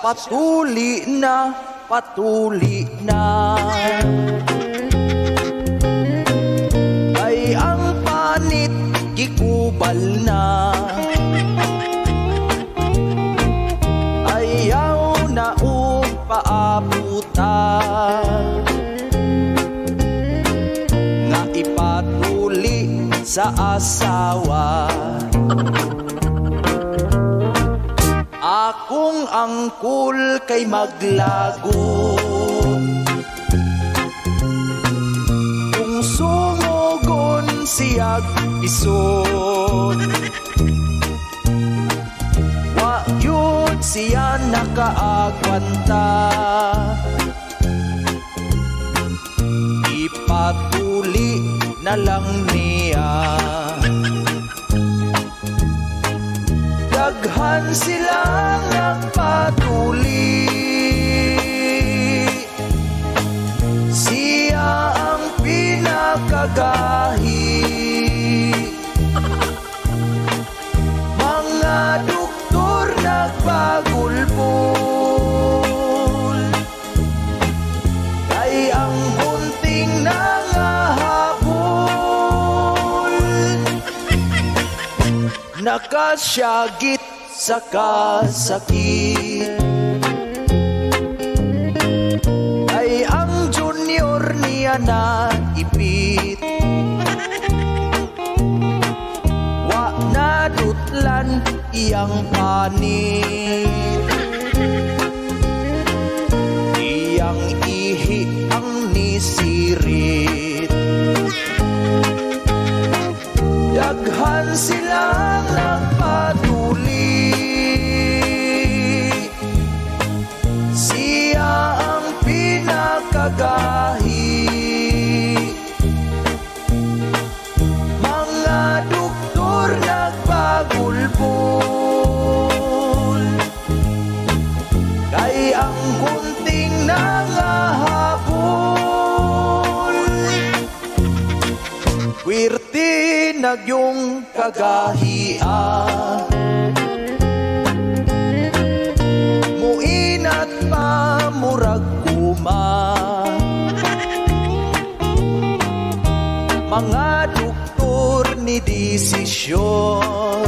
Patuli na, patuli na. Ay ang panit gikubal na. Ayaw na paabuta. Nga ipatuli sa asawa. Akong angkol kay maglago. Kung sumugon siyag isod, wa yun siya nakaagwanta. Ipatuli na lang niya. Daghan silang nagpatuli. Siya ang pinakagahi. Mga doktor nagpagulpol. Kay ang bunting nangahabol. Nakasyagit sa kasakit. Ay ang junior niya na ipit. Wa na dutlan iyang panit. Iyang ihi ang nisirit. Daghan silang nagpatuli. Siya ang pinakagahi. Mga doktor nagpagulpol. Kay ang gunting nangahabol. Wirti nagyong kagahian. Muinat pa murag kuma. Mga doktor ni desisyon.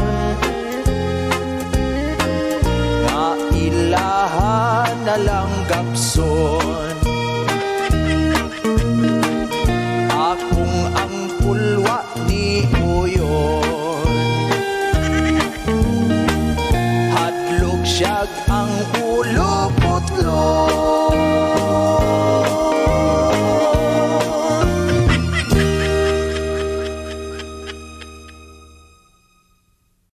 Nga ilahan na lang gapson. Akong angkol